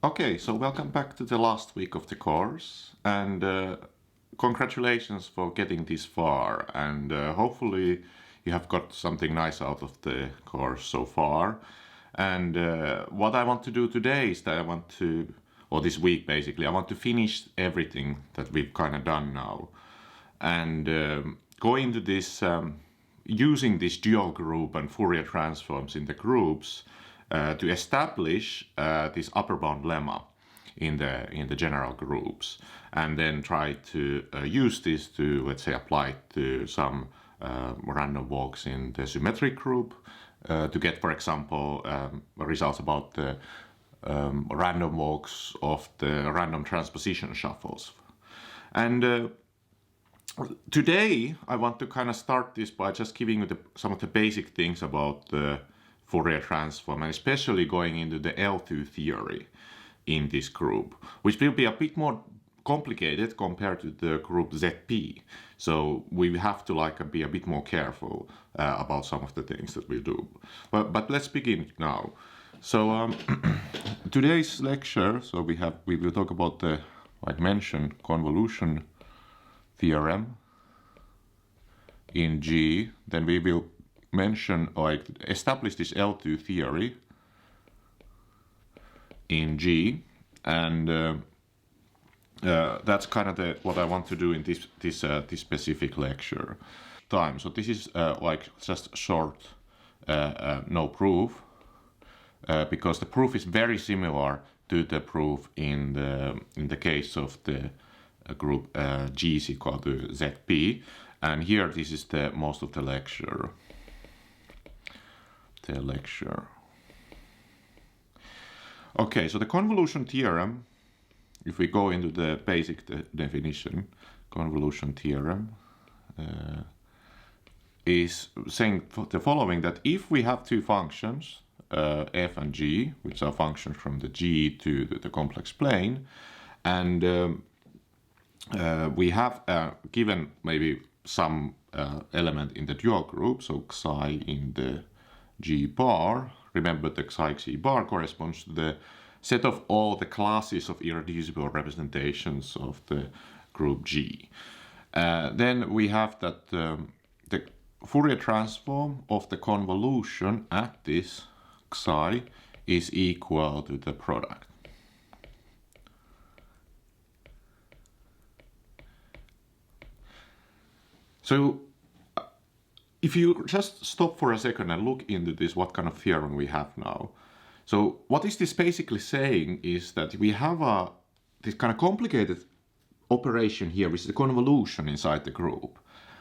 Okay, so welcome back to the last week of the course, and congratulations for getting this far, and hopefully you have got something nice out of the course so far. And what I want to do today is that or this week basically, I want to finish everything that we've kind of done now, and go into this, using this dual group and Fourier transforms in the groups, to establish this upper bound lemma in the general groups, and then try to use this to, let's say, apply it to some random walks in the symmetric group, to get, for example, results about the random walks of the random transposition shuffles. And today I want to kind of start this by just giving you some of the basic things about the Fourier transform, and especially going into the L2 theory in this group, which will be a bit more complicated compared to the group ZP. So we have to be a bit more careful about some of the things that we do. But let's begin now. So today's lecture, so we will talk about the, like mentioned, convolution theorem in G. Then we will mention, establish this L2 theory in G, and that's kind of what I want to do in this specific lecture time. So this is just short, no proof, because the proof is very similar to the proof in the case of the group G is equal to ZP, and here this is the most of the lecture. Okay, so the convolution theorem, if we go into the basic definition, convolution theorem is saying the following, that if we have two functions, f and g, which are functions from the G to the complex plane, and we have given maybe some element in the dual group, so psi in the G bar. Remember, the psi G bar corresponds to the set of all the classes of irreducible representations of the group G. Then we have that the Fourier transform of the convolution at this psi is equal to the product. So if you just stop for a second and look into this, what kind of theorem we have now. So what is this basically saying is that we have this kind of complicated operation here, which is the convolution inside the group,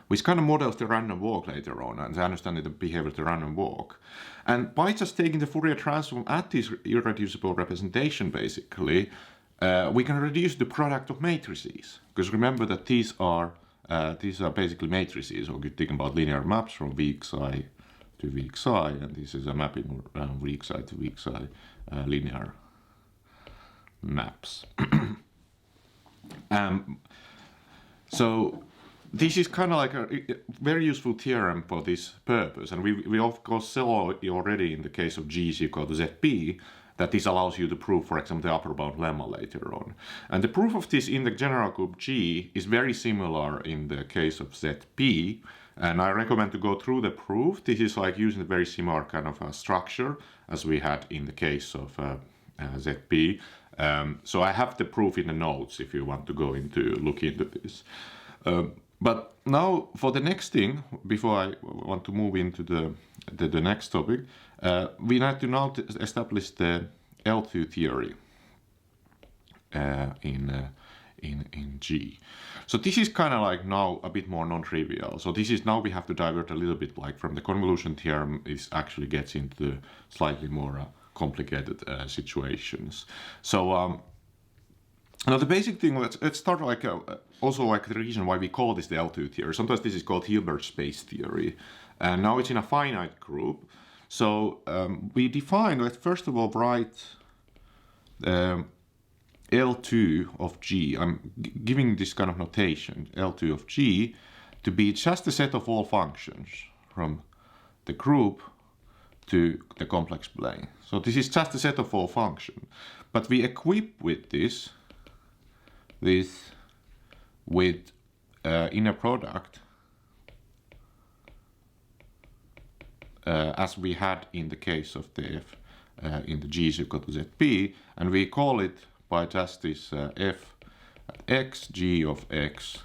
which kind of models the random walk later on, and understanding the behavior of the random walk. And by just taking the Fourier transform at this irreducible representation, basically, we can reduce the product of matrices. Because remember that these are basically matrices, or you think about linear maps from weak psi to weak psi, and this is a mapping around weak psi to weak psi linear maps. So this is kind of like a very useful theorem for this purpose, and we of course saw already in the case of G is equal to ZP that this allows you to prove, for example, the upper bound lemma later on. And the proof of this in the general group G is very similar in the case of ZP, and I recommend to go through the proof. This is like using a very similar kind of structure as we had in the case of ZP. So I have the proof in the notes if you want to go look into this. But now for the next thing, before I want to move into the next topic, we need to now establish the L2 theory in G. So this is kind of like now a bit more non-trivial. So this is now we have to divert a little bit, like from the convolution theorem, it actually gets into slightly more complicated situations. So now the basic thing, let's start also the reason why we call this the L2 theory. Sometimes this is called Hilbert space theory, and now it's in a finite group. So we define, let's first of all write L2 of G. I'm giving this kind of notation, L2 of G, to be just the set of all functions from the group to the complex plane. So this is just a set of all functions. but we equip with this with inner product as we had in the case of the f in the g is equal to zp, and we call it by just this f at x, g of x,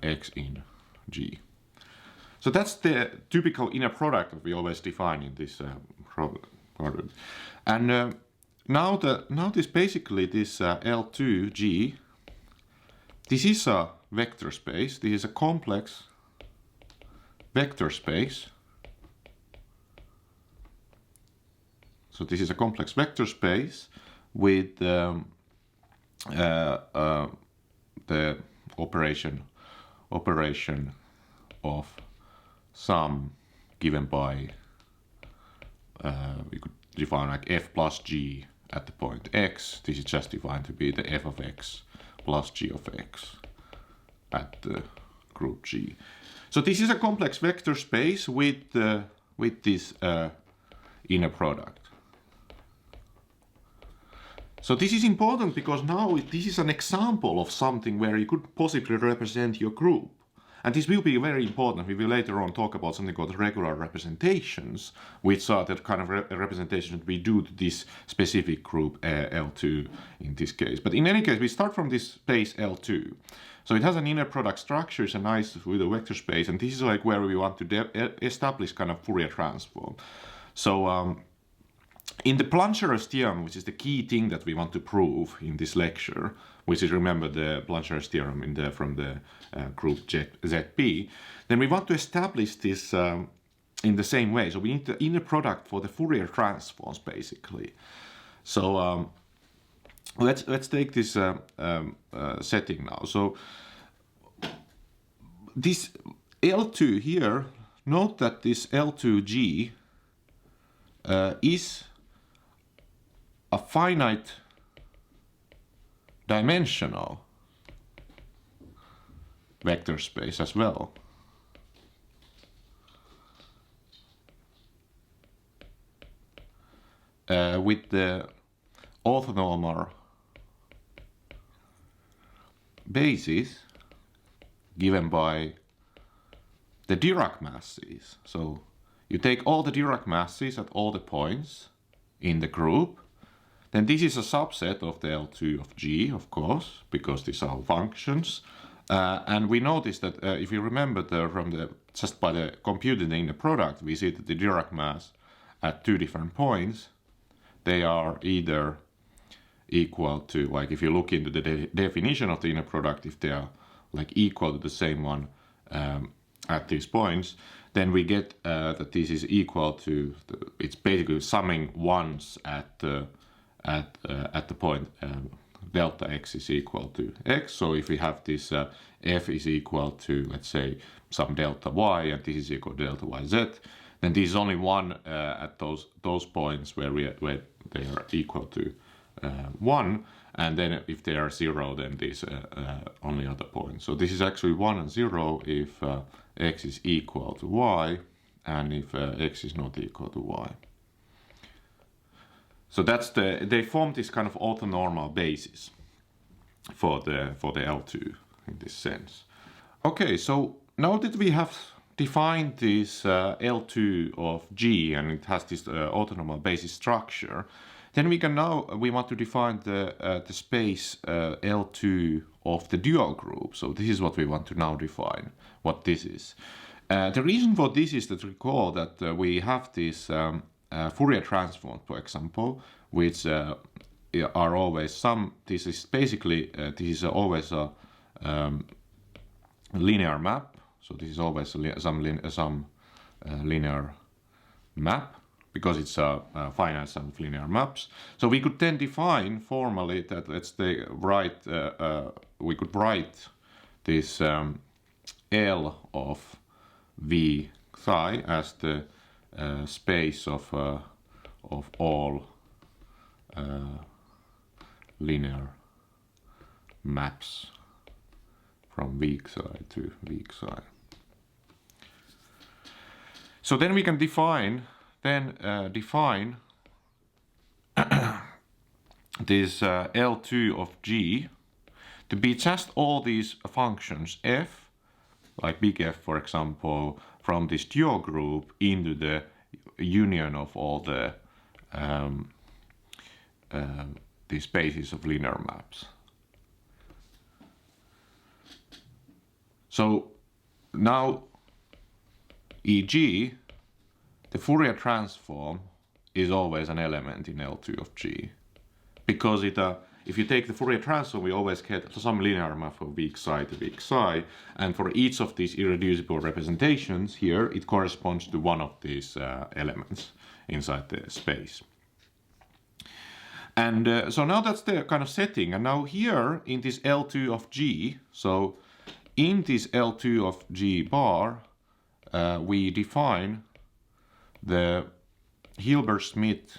x in g. So that's the typical inner product that we always define in this problem. And now this basically this L2G, this is a vector space. This is a complex vector space. So this is a complex vector space with the operation of sum given by we could define like f plus g at the point x. This is just defined to be the f of x plus g of x at the group G. So this is a complex vector space with this inner product. So this is important because now this is an example of something where you could possibly represent your group. And this will be very important. We will later on talk about something called regular representations, which are the kind of representations that we do to this specific group L2 in this case. But in any case, we start from this space L2. So it has an inner product structure, it's a nice with a vector space, and this is like where we want to establish kind of Fourier transform. So in the Plancher's theorem, which is the key thing that we want to prove in this lecture, which is, remember, the Plancher's theorem from the group ZP, then we want to establish this in the same way. So we need the inner product for the Fourier transforms, basically. So let's take this setting now. So this L2 here, note that this L2G is a finite dimensional vector space as well. With the orthonormal basis given by the Dirac masses. So you take all the Dirac masses at all the points in the group, then this is a subset of the L2 of G, of course, because these are functions. And we notice that if you remember just by the computing the inner product, we see that the Dirac mass at two different points, they are either equal to, like if you look into the definition of the inner product, if they are like equal to the same one at these points, then we get that this is equal to, it's basically summing ones at the point delta x is equal to x. So if we have this f is equal to, let's say, some delta y, and this is equal to delta yz, then this is only one at those points where they are equal to 1, and then if they are 0, then these only other points. So this is actually 1 and 0 if x is equal to y, and if x is not equal to y. So that's they form this kind of orthonormal basis for the L2 in this sense. Okay, so now that we have defined this L2 of G and it has this orthonormal basis structure, then we want to define the space L2 of the dual group. So this is what we want to now define, what this is. The reason for this is that recall that we have this Fourier transform, for example, which are always this is basically, this is always a linear map. So this is always some linear map, because it's a finite sum of linear maps. So we could then define formally that we could write this L of V psi as the space of all linear maps from weak psi to weak psi. So then we can define this L2 of G to be just all these functions f, like big F for example, from this dual group into the union of all the these spaces of linear maps. So now, e.g., the Fourier transform is always an element in L2 of G, because if you take the Fourier transform, we always get some linear map from weak psi to weak psi, and for each of these irreducible representations here, it corresponds to one of these elements inside the space. And so now that's the kind of setting, and now here in this L2 of G, so in this L2 of G bar, we define the Hilbert Schmidt,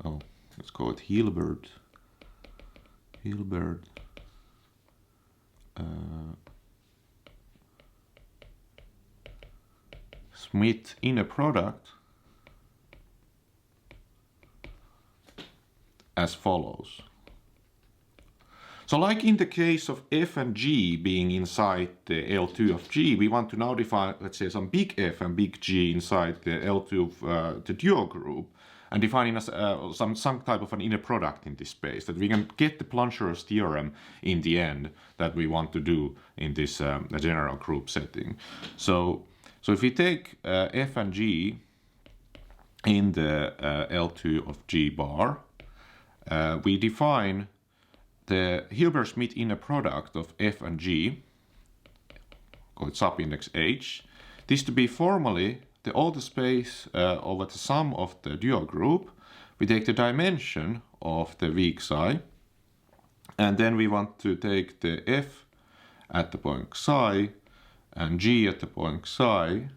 let's call it Hilbert Schmidt inner product as follows. So like in the case of f and g being inside the L2 of G, we want to now define, let's say, some big F and big G inside the L2 of the dual group, and defining as some type of an inner product in this space, that we can get the Convolution theorem in the end that we want to do in this general group setting. So if we take f and g in the L2 of G bar, we define the Hilbert Schmidt inner product of f and g, called subindex h, this to be formally all the space over the sum of the dual group. We take the dimension of the weak psi, and then we want to take the f at the point psi and g at the point psi,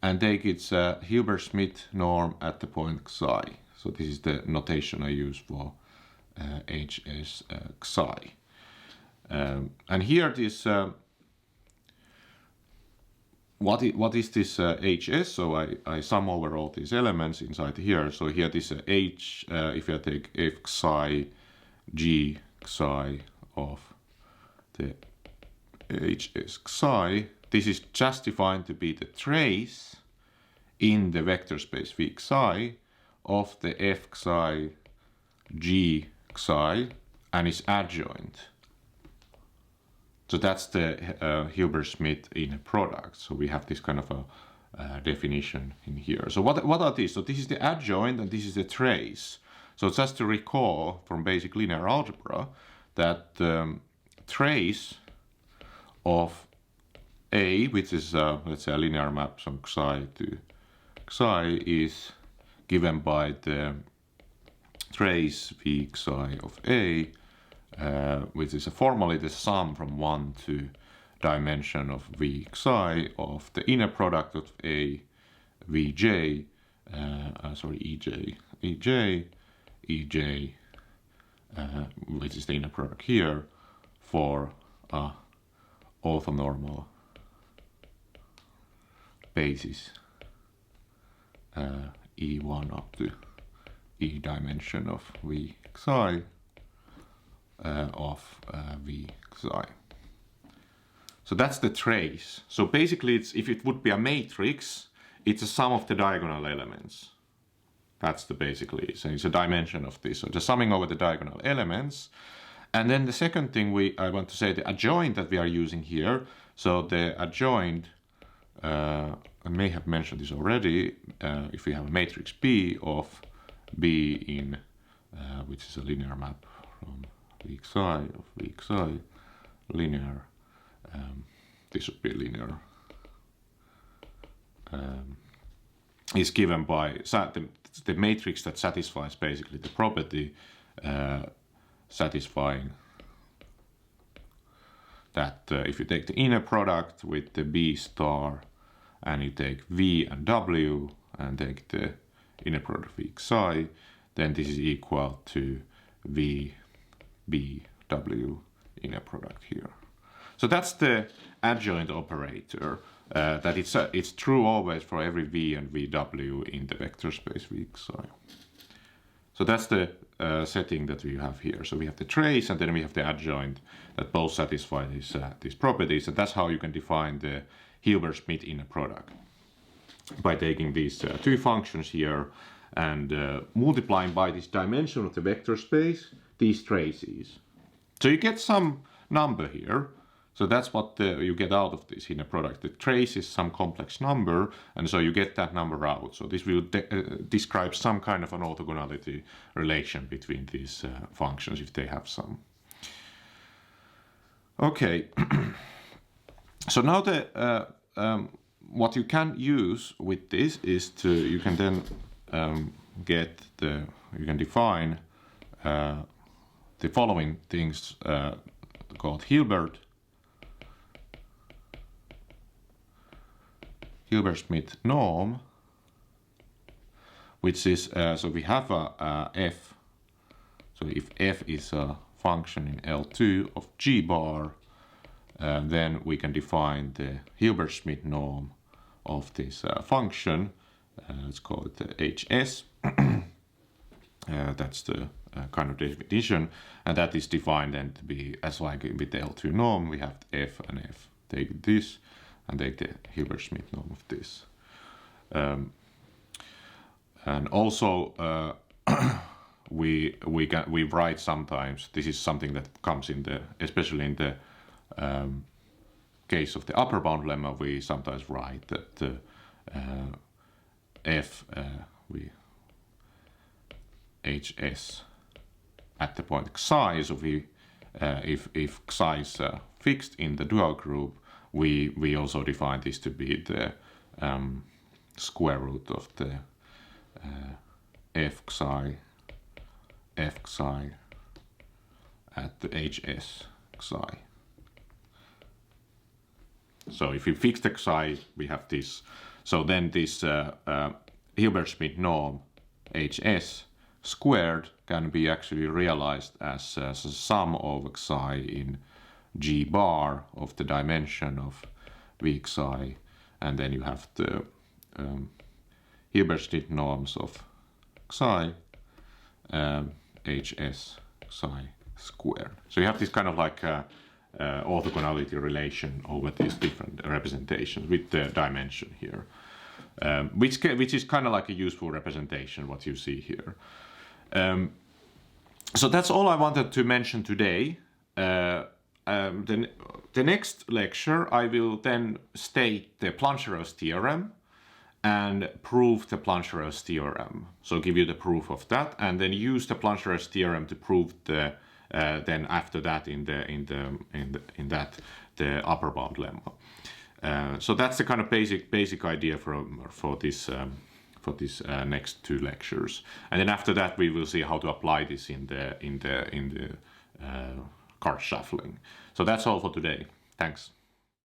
and take its Hilbert Schmidt norm at the point psi. So this is the notation I use for HS psi. And here this what is this HS? So I sum over all these elements inside here. So here this H, if I take f psi g psi of the HS psi, this is just defined to be the trace in the vector space v psi of the f psi g psi and its adjoint. So that's the Hilbert Schmidt inner product. So we have this kind of a definition in here. So what are these? So this is the adjoint and this is the trace. So just to recall from basic linear algebra that the trace of A, which is let's say a linear map from psi to psi, is given by the trace v psi of A, which is formally the sum from 1 to dimension of v psi of the inner product of A, vj, ej, which is the inner product here, for orthonormal basis E1 up to E dimension of v psi of v psi. So that's the trace. So basically, if it would be a matrix, it's a sum of the diagonal elements. That's the basically, so it's a dimension of this. So just summing over the diagonal elements. And then the second thing I want to say, the adjoint that we are using here. So the adjoint, I may have mentioned this already, if we have a matrix B of B in, which is a linear map from v psi of v psi, linear, this would be linear, is given by the matrix that satisfies basically the property satisfying that if you take the inner product with the B star and you take V and W and take the inner product v psi, then this is equal to V B W inner product here. So that's the adjoint operator, that it's true always for every V and VW in the vector space v psi. So that's the setting that we have here. So we have the trace and then we have the adjoint that both satisfy these properties, and that's how you can define the Hilbert Schmidt inner product by taking these two functions here and multiplying by this dimension of the vector space these traces. So you get some number here. So that's what you get out of this inner product. The trace is some complex number, and so you get that number out. So this will describe some kind of an orthogonality relation between these functions if they have some. Okay. So now what you can use with this is you can then you can define the following things called Hilbert Schmidt norm, which is so we have a f. So if f is a function in L2 of g bar, then we can define the Hilbert Schmidt norm of this function. Let's call it the hs. That's the kind of definition, and that is defined then to be as like with the L2 norm. We have f and f. Take this and take the Hilbert Schmidt norm of this. And also we write sometimes. This is something that comes in especially in the case of the upper bound lemma. We sometimes write that f hs at the point xi. So if xi is fixed in the dual group, we also define this to be the square root of the f xi at the hs xi. So if we fix the xi, we have this. So then this Hilbert Schmidt norm hs squared can be actually realized as a sum of xi in g bar of the dimension of v xi, and then you have the Hilbert Schmidt norms of xi hs xi squared. So you have this kind of like orthogonality relation over these different representations with the dimension here, which is kind of like a useful representation what you see here. So that's all I wanted to mention today. The next lecture I will then state the Plancherot's theorem and prove the Plancherot's theorem. So give you the proof of that, and then use the Plancherot's theorem to prove the then after that in the upper bound lemma. So that's the kind of basic idea for this next two lectures, and then after that we will see how to apply this in the card shuffling. So that's all for today. Thanks.